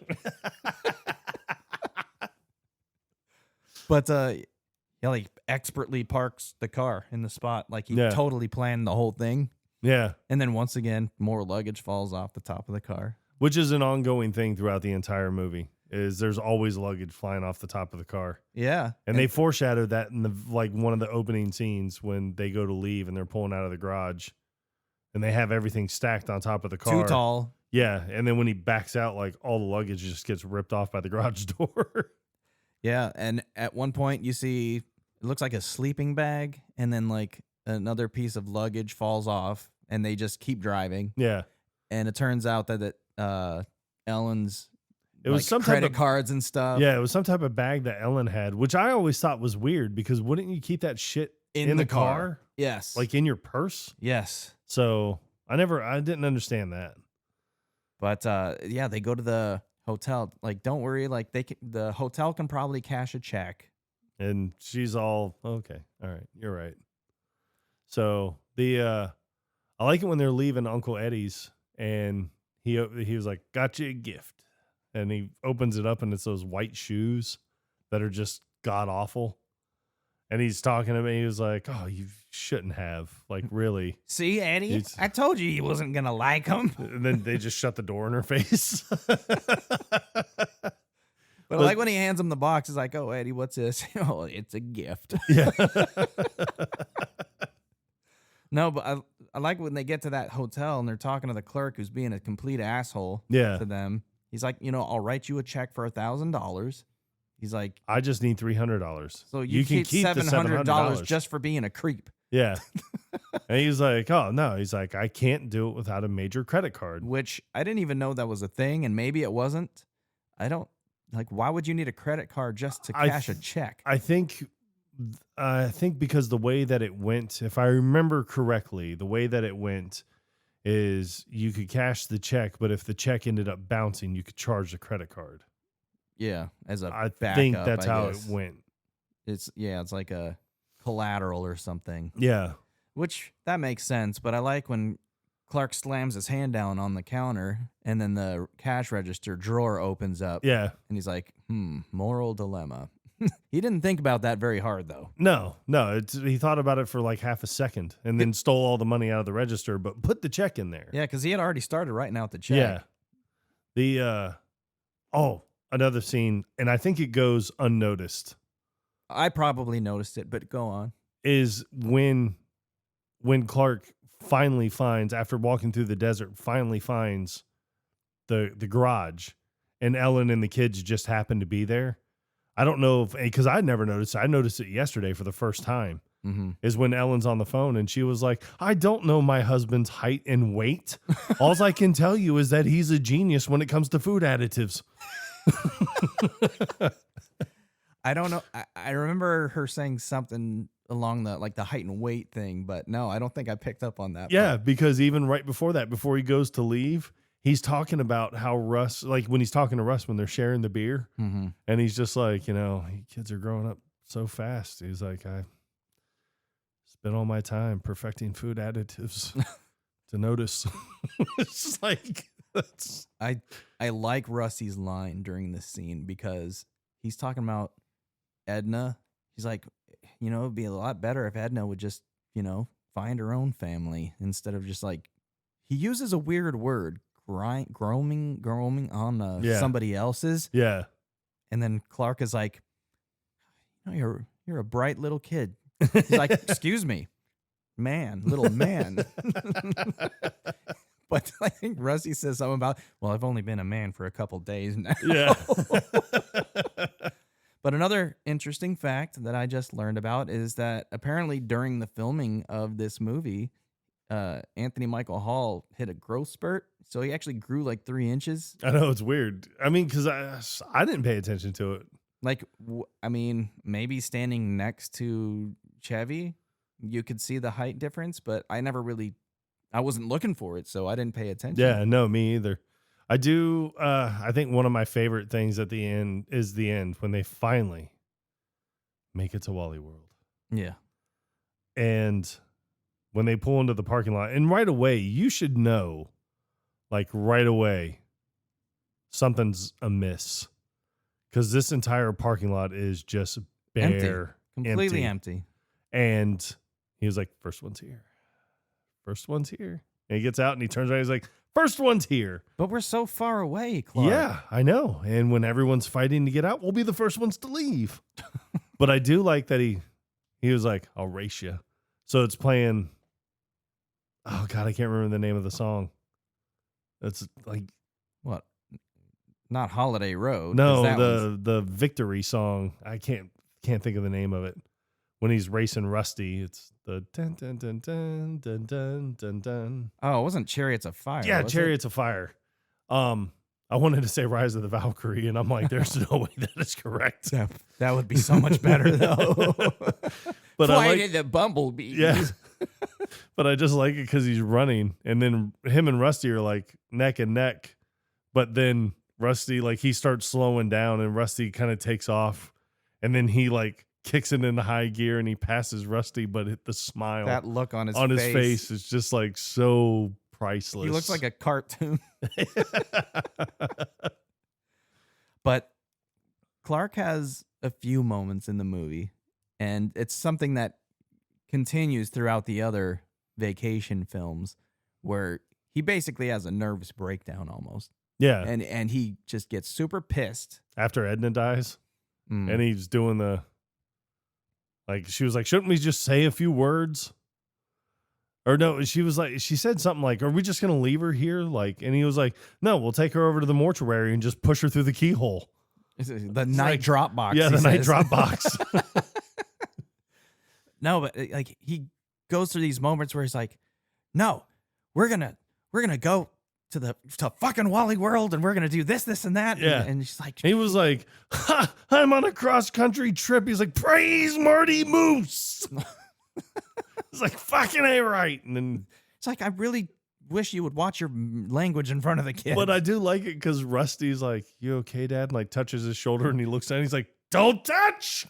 But he like expertly parks the car in the spot, like he totally planned the whole thing. Yeah. And then once again, more luggage falls off the top of the car, Which is an ongoing thing throughout the entire movie. Is there's always luggage flying off the top of the car. Yeah. And they foreshadowed that in the one of the opening scenes when they go to leave and they're pulling out of the garage and they have everything stacked on top of the car. Too tall. Yeah. And then when he backs out, like all the luggage just gets ripped off by the garage door. Yeah. And at one point you see, it looks like a sleeping bag, and then like another piece of luggage falls off, and they just keep driving. Yeah. And it turns out that Ellen's It was like some credit type of cards and stuff. Yeah, it was some type of bag that Ellen had, which I always thought was weird because wouldn't you keep that shit in the car? Yes. Like in your purse? yes. So I didn't understand that. But yeah, they go to the hotel. Like, don't worry. Like, the hotel can probably cash a check. And she's all, "Okay, all right, you're right." So I like it when they're leaving Uncle Eddie's and he was like, got you a gift. And he opens it up and it's those white shoes that are just god awful. And he's talking to me. He was like, oh, you shouldn't have. Like, really. See, Eddie? I told you he wasn't going to like them. And then they just shut the door in her face. But like when he hands him the box, he's like, oh, Eddie, what's this? Oh, it's a gift. Yeah. No, but I like when they get to that hotel and they're talking to the clerk who's being a complete asshole Yeah. to them. He's like, I'll write you a check for $1,000. He's like, I just need $300. so you can keep $700 just for being a creep. Yeah. And he's like, oh, no. He's like, I can't do it without a major credit card. Which I didn't even know that was a thing, and maybe it wasn't. Why would you need a credit card just to cash a check? I think because the way that it went, if I remember correctly, the way that it went is you could cash the check, but if the check ended up bouncing, you could charge the credit card. Yeah, as a I backup, think that's I how guess. it went. It's like a collateral or something. Yeah. Which that makes sense, but I like when Clark slams his hand down on the counter and then the cash register drawer opens up. Yeah. And he's like, moral dilemma. He didn't think about that very hard, though. No. He thought about it for like half a second and then stole all the money out of the register, but put the check in there. Yeah, because he had already started writing out the check. Yeah. Another scene, and I think it goes unnoticed. I probably noticed it, but go on. Is when Clark finally finds, after walking through the desert, finally finds the garage, and Ellen and the kids just happen to be there. I don't know because I never noticed. I noticed it yesterday for the first time. Mm-hmm. Is when Ellen's on the phone and she was like, I don't know my husband's height and weight. All I can tell you is that he's a genius when it comes to food additives. I don't know. I remember her saying something along the height and weight thing, but no, I don't think I picked up on that. Yeah, because even right before that, before he goes to leave, he's talking about how Russ, like when he's talking to Russ when they're sharing the beer, and he's just like, kids are growing up so fast. He's like, I spent all my time perfecting food additives to notice. It's just like I like Rusty's line during this scene because he's talking about Edna. He's like, it'd be a lot better if Edna would just, find her own family instead of just like, he uses a weird word, grooming on somebody else's. Yeah. And then Clark is like, you're a bright little kid. He's like, excuse me, little man. But I think Rusty says something about, well, I've only been a man for a couple days now. Yeah. But another interesting fact that I just learned about is that apparently during the filming of this movie, Anthony Michael Hall hit a growth spurt. So he actually grew like 3 inches. I know, it's weird. I mean, because I didn't pay attention to it. Like, maybe standing next to Chevy, you could see the height difference, but I wasn't looking for it, so I didn't pay attention. Yeah, no, me either. I do. I think one of my favorite things at the end is the end when they finally make it to Walley World. Yeah. And when they pull into the parking lot, and right away, you should know, like right away, something's amiss. Because this entire parking lot is just bare. Completely empty. And he was like, first one's here. First one's here. And he gets out and he turns around. He's like, first one's here. But we're so far away, Clark. Yeah, I know. And when everyone's fighting to get out, we'll be the first ones to leave. But I do like that he was like, I'll race you. So it's playing. Oh, God, I can't remember the name of the song. It's like. What? Not Holiday Road. No, the victory song. I can't think of the name of it. When he's racing Rusty, it's the dun dun dun dun dun dun dun dun. Oh, it wasn't Chariots of Fire. Yeah, Chariots of Fire. I wanted to say Rise of the Valkyrie, and I'm like, there's no way that is correct. That would be so much better, though. But Flight of the Bumblebee. Yeah. But I just like it because he's running, and then him and Rusty are like neck and neck. But then Rusty, like, he starts slowing down, and Rusty kind of takes off, and then he like kicks it into high gear and he passes Rusty, but the smile That look on his his face is just like so priceless. He looks like a cartoon. But Clark has a few moments in the movie, and it's something that continues throughout the other vacation films where he basically has a nervous breakdown almost. Yeah. And he just gets super pissed. After Edna dies, and he's doing the, like, she was like, shouldn't we just say a few words? Or no, she was like, she said something like, are we just going to leave her here? Like, and he was like, no, we'll take her over to the mortuary and just push her through the keyhole. The night drop box. Yeah, the night drop box. No, but like he goes through these moments where he's like, no, we're gonna go to fucking Walley World and we're gonna do this and that. Yeah. And she's like, he was like, ha, I'm on a cross country trip. He's like, praise Marty Moose. It's like, fucking A right. And then it's like, I really wish you would watch your language in front of the kids. But I do like it because Rusty's like, you okay, Dad? And like touches his shoulder and he looks down. He's like, don't touch.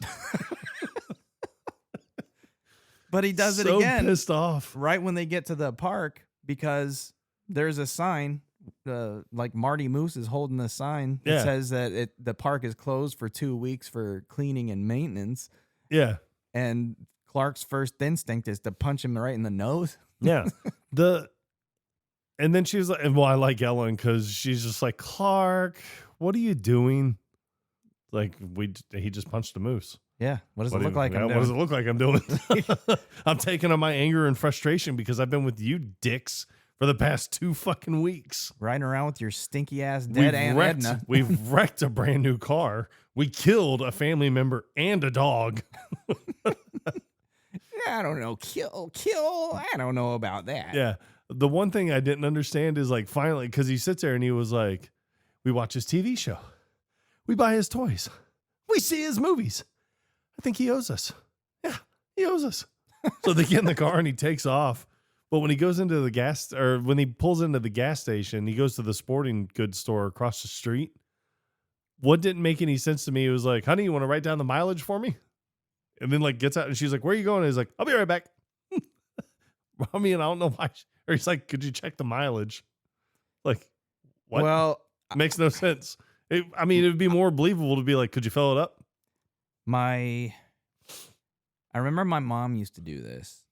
But he does it so again. Pissed off. Right when they get to the park, because there's a sign, like Marty Moose is holding a sign that says that the park is closed for 2 weeks for cleaning and maintenance. Yeah. And Clark's first instinct is to punch him right in the nose. Yeah. And then she was like, well, I like Ellen because she's just like, Clark, what are you doing? Like, he just punched a moose. Yeah. What does it look like? What does it look like I'm doing? I'm taking on my anger and frustration because I've been with you dicks for the past 2 fucking weeks. Riding around with your stinky ass dead Aunt Edna. We've wrecked a brand new car. We killed a family member and a dog. I don't know. Kill. I don't know about that. Yeah. The one thing I didn't understand is like finally, because he sits there and he was like, we watch his TV show. We buy his toys. We see his movies. I think he owes us. Yeah, he owes us. So they get in the car and he takes off. But when he goes into the when he pulls into the gas station, he goes to the sporting goods store across the street. What didn't make any sense to me, it was like, honey, you want to write down the mileage for me? And then like gets out and she's like, where are you going? And he's like, I'll be right back. I mean, I don't know why. Or he's like, could you check the mileage? Like, what? Well, makes no sense. It would be more believable to be like, could you fill it up? I remember my mom used to do this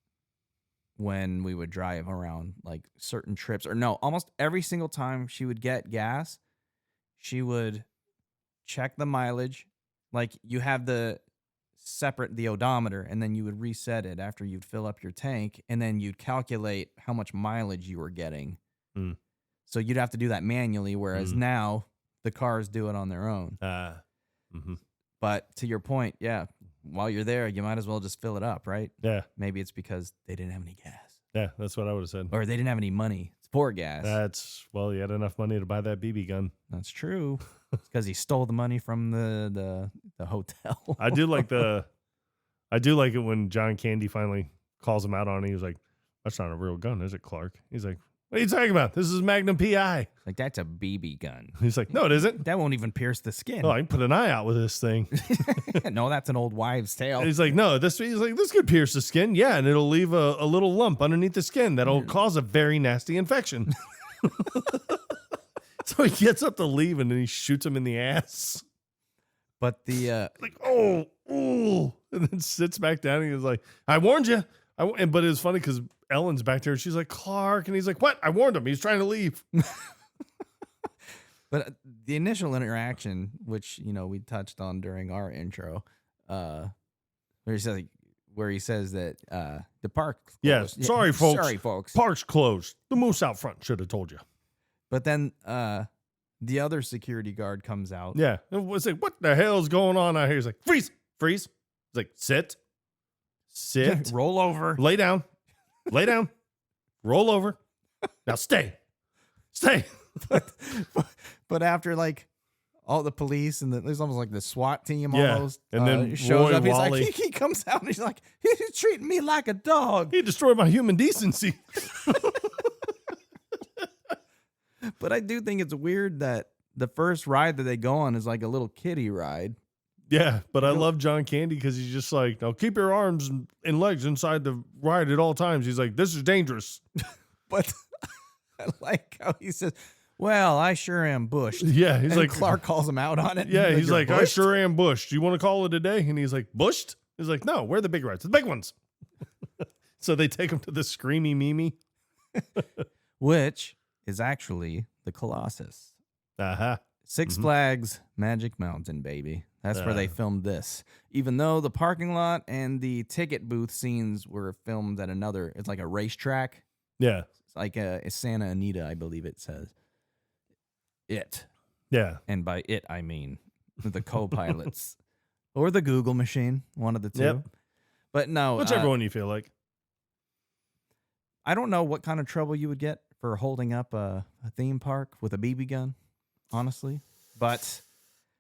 when we would drive around like certain trips, or no, almost every single time she would get gas, she would check the mileage. Like you have the odometer, and then you would reset it after you'd fill up your tank, and then you'd calculate how much mileage you were getting. So you'd have to do that manually, whereas now the cars do it on their own. But to your point, yeah, while you're there, you might as well just fill it up, right? Yeah. Maybe it's because they didn't have any gas. Yeah, that's what I would have said. Or they didn't have any money. It's poor gas. You had enough money to buy that BB gun. That's true. It's because he stole the money from the hotel. I do like it when John Candy finally calls him out on it. He was like, that's not a real gun, is it, Clark? He's like, what are you talking about? This is Magnum PI. Like, that's a BB gun. He's like, no, it isn't. That won't even pierce the skin. Oh, I can put an eye out with this thing. No, that's an old wives' tale. He's like, no, this could pierce the skin. Yeah, and it'll leave a little lump underneath the skin that'll cause a very nasty infection. So he gets up to leave and then he shoots him in the ass. But the like, oh, and then sits back down and he's like, I warned you. But it was funny because Ellen's back there and she's like, Clark, and he's like, what? I warned him. He's trying to leave. But the initial interaction, which we touched on during our intro, where he says that the park closed. Yeah, sorry folks. Sorry folks. Park's closed. The moose out front should have told you. But then the other security guard comes out. Yeah, it was like, what the hell's going on out here? He's like, freeze. He's like, sit, roll over, lay down, roll over. Now stay. But after like all the police and there's almost like the SWAT team almost, and then shows Roy up. He's Walley. like, he comes out and he's like, he's treating me like a dog. He destroyed my human decency. But I do think it's weird that the first ride that they go on is like a little kiddie ride. Yeah, but I love John Candy because he's just like, now keep your arms and legs inside the ride at all times. He's like, this is dangerous. But I like how he says, well, I sure am bushed. Yeah, he's And like, Clark calls him out on it. yeah, he's "You're like, I bushed?" sure am bushed. You want to call it a day? And he's like, bushed? He's like, no, we're the big rides, the big ones. So they take him to the Screamy Mimi. Which is actually the Colossus. Uh-huh. Six Flags Magic Mountain, baby. That's where they filmed this. Even though the parking lot and the ticket booth scenes were filmed at another, it's like a racetrack. Yeah. It's like a Santa Anita, I believe it says. It. Yeah. And by it, I mean the co-pilots. Or the Google machine, one of the two. Yep. But no. Whichever one you feel like. I don't know what kind of trouble you would get for holding up a theme park with a BB gun, honestly. But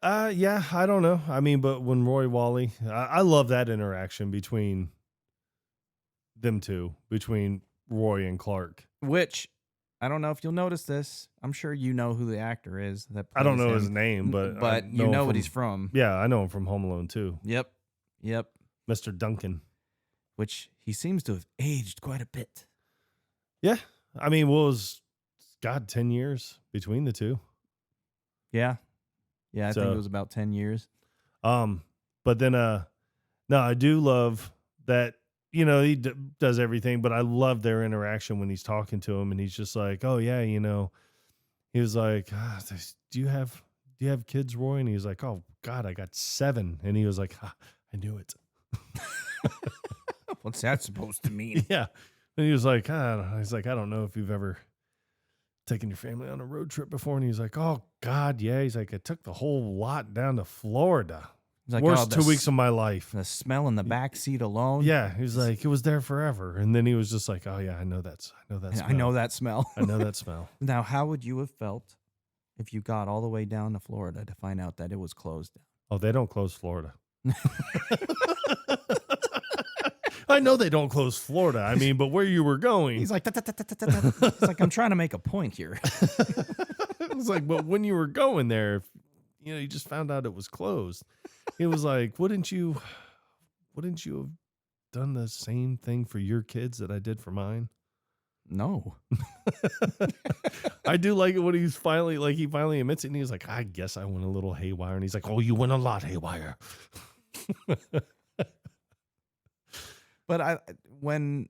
Yeah, I don't know. I mean, but when Roy Wally, I love that interaction between them two, between Roy and Clark. which I don't know if you'll notice this. I'm sure you know who the actor is. I don't plays know his him, name, but I you him know what from- he's from. Yeah, I know him from Home Alone too. Yep. Mr. Duncan. Which he seems to have aged quite a bit. Yeah. I mean, what was, God, 10 years between the two. Yeah. Yeah, I think So- it was about 10 years. But then, no, I do love that, you know, he does everything, but I love their interaction when he's talking to him and he's just like, oh yeah, you know, he was like, do you have kids, Roy? And he's like, oh God, I got 7. And he was like, I knew it. What's that supposed to mean? Yeah. And he was like, I don't know if you've ever taken your family on a road trip before. And he's like, oh God, yeah. He's like, I took the whole lot down to Florida. He's like, Worst oh, 2 weeks of my life. the smell in the back seat alone. Yeah, he was like, it was there forever. And then he was just like, oh yeah, I know that smell. I know that smell. I know that smell. Now, how would you have felt if you got all the way down to Florida to find out that it was closed down? Oh, they don't close Florida. I know they don't close Florida. I mean, but where you were going. He's like, He's like, I'm trying to make a point here. It was like, but when you were going there, you know, you just found out it was closed. It was like, wouldn't you have done the same thing for your kids that I did for mine? No. I do like it when he finally admits it and he's like, I guess I went a little haywire. And he's like, oh, you went a lot haywire. But when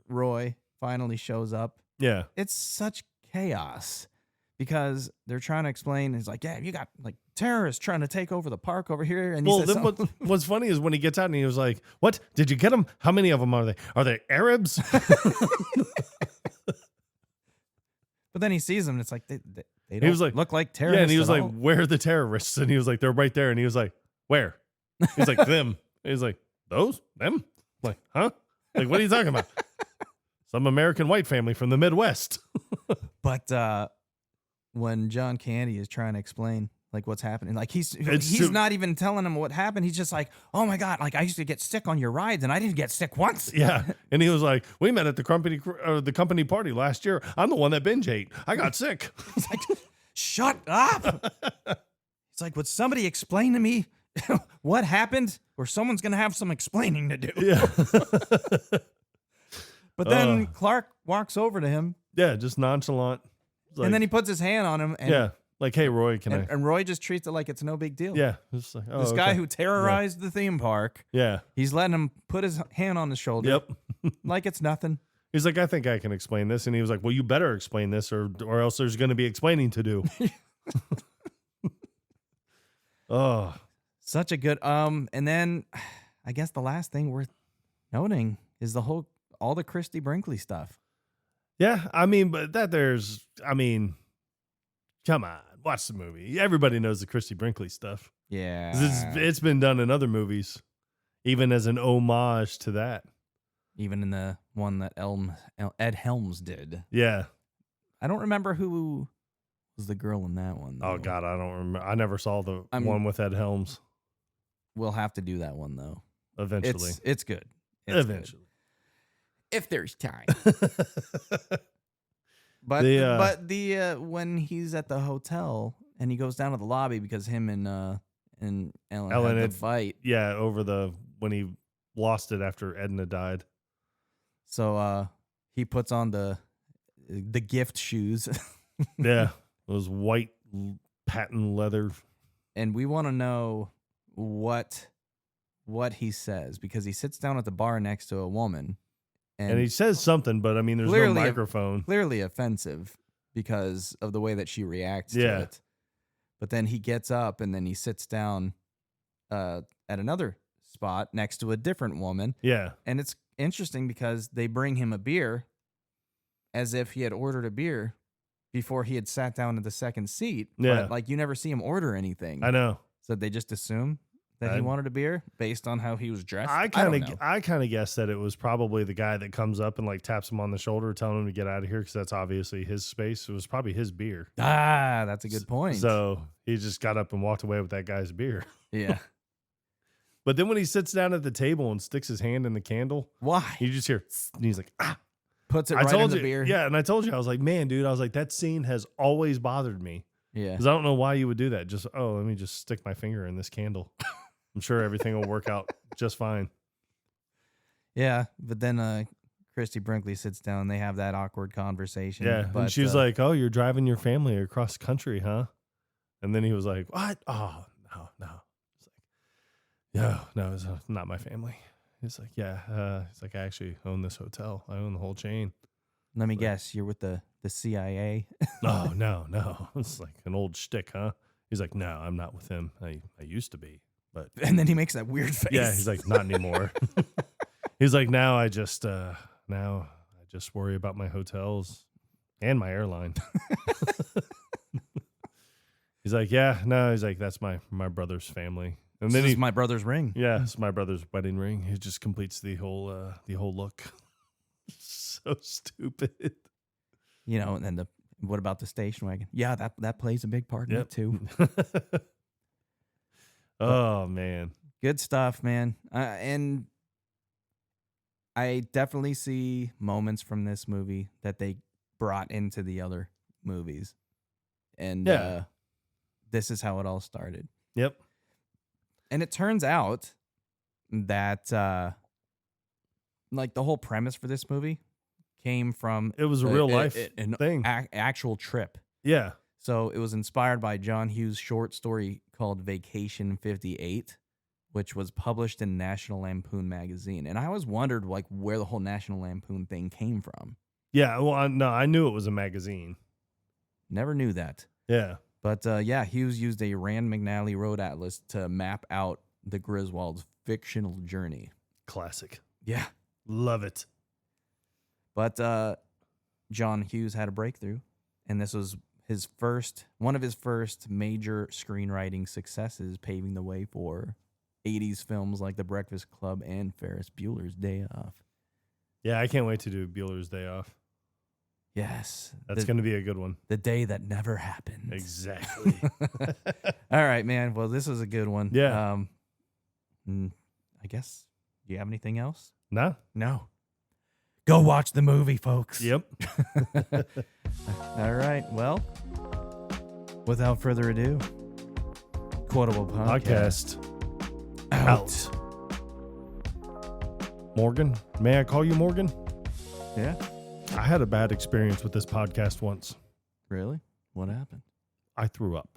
Roy finally shows up, Yeah. it's such chaos because they're trying to explain. He's like, yeah, you got like terrorists trying to take over the park over here. And he Well, says then something- what's funny is when he gets out and he was like, what? Did you get them? How many of them are they? Are they Arabs? but then he sees them and it's like, they He don't was like- look like terrorists. Yeah, and he was at like, all. where are the terrorists? And he was like, they're right there. And he was like, where? He's like, them. He's like, those? Them? I'm like, huh? Like, what are you talking about? Some American white family from the Midwest. But when John Candy is trying to explain like what's happening, like he's too- not even telling him what happened. He's just like, oh my God, like I used to get sick on your rides and I didn't get sick once. Yeah. And he was like, we met at the company party last year. I'm the one that binge ate. I got sick. It's like, shut up. It's like, would somebody explain to me what happened? Or someone's gonna have some explaining to do. Yeah. But then Clark walks over to him Yeah, just nonchalant. It's like, and then he puts his hand on him and, yeah. Like, hey, Roy, can I? and Roy just treats it like it's no big deal. Yeah. It's like, oh, This guy okay. who terrorized the theme park, Yeah. he's letting him put his hand on his shoulder. Yep. Like it's nothing. He's like, I think I can explain this. And he was like, well, you better explain this or else there's going to be explaining to do. Oh, Such a good and then I guess the last thing worth noting is all the Christy Brinkley stuff. yeah. I mean, but come on, watch the movie. Everybody knows the Christy Brinkley stuff. Yeah. 'Cause it's been done in other movies, even as an homage to that. Even in the one that Ed Helms did. Yeah. I don't remember who was the girl in that one. Oh though. God, I don't remember. I never saw the I'm- one with Ed Helms. We'll have to do that one though. Eventually. It's good. It's good. Eventually. If there's time. But The, when he's at the hotel and he goes down to the lobby because him and and Ellen Ellen had had- the fight. Yeah, over when he lost it after Edna died. So he puts on the gift shoes. Yeah, those white patent leather. And we want to know what he says, because he sits down at the bar next to a woman, And he says something, but I mean, there's no Clearly- microphone. clearly offensive because of the way that she reacts Yeah. to it. But then he gets up and then he sits down at another spot next to a different woman. Yeah. And it's interesting because they bring him a beer as if he had ordered a beer before he had sat down at the second seat. Yeah. But like, you never see him order anything. I know. So they just assume that he wanted a beer based on how he was dressed. I don't know. kind of guessed that it was probably the guy that comes up and like taps him on the shoulder, telling him to get out of here because that's obviously his space. It was probably his beer. That's a good point. So he just got up and walked away with that guy's beer. yeah. But then when he sits down at the table and sticks his hand in the candle, Why? you just hear, and he's like, ah. Puts it I right told in the you, beer. yeah, and I told you, I was like, man, dude, I was like, that scene has always bothered me Yeah. because I don't know why you would do that. Just let me just stick my finger in this candle. I'm sure everything will work out just fine. Yeah. But then Christy Brinkley sits down and they have that awkward conversation. Yeah, But and she was like, "Oh, you're driving your family across country, huh?" And then he was like, "What? Oh, no." It's like, no, it's not my family." He's like, "Yeah." He's like, "I actually own this hotel. I own the whole chain." let me guess, you're with the CIA. Oh, no. It's like an old shtick, huh? He's like, "No, I'm not with him. I used to be, but And then he makes that weird face. yeah." He's like, "Not anymore." He's like, "Now I just worry about my hotels and my airline." He's like, "Yeah, no." He's like, "That's my brother's family." And This then is my brother's ring. yeah, it's my brother's wedding ring. It just completes the whole look. So stupid. You know, and then what about the station wagon? Yeah, that plays a big part in it too. Oh man. Good stuff, man. And I definitely see moments from this movie that they brought into the other movies. And Yeah. this is how it all started. Yep. And it turns out that like the whole premise for this movie came from It was a real life an thing. actual trip. Yeah. So it was inspired by John Hughes' short story called Vacation 58, which was published in National Lampoon magazine. And I always wondered like where the whole National Lampoon thing came from. Yeah. Well, no, I knew it was a magazine. Never knew that. Yeah. But yeah, Hughes used a Rand McNally road atlas to map out the Griswold's fictional journey. Classic. Yeah. Love it. But John Hughes had a breakthrough, and this was one of his first major screenwriting successes, paving the way for 80s films like The Breakfast Club and Ferris Bueller's Day Off. Yeah, I can't wait to do Bueller's Day Off. Yes. That's going to be a good one. The day that never happened. Exactly. All right, man. Well, this was a good one. Yeah. I guess, do you have anything else? No? No. Go watch the movie, folks. Yep. All right. Well, without further ado, Quotable Podcast. Out. Morgan? May I call you Morgan? Yeah. I had a bad experience with this podcast once. Really? What happened? I threw up.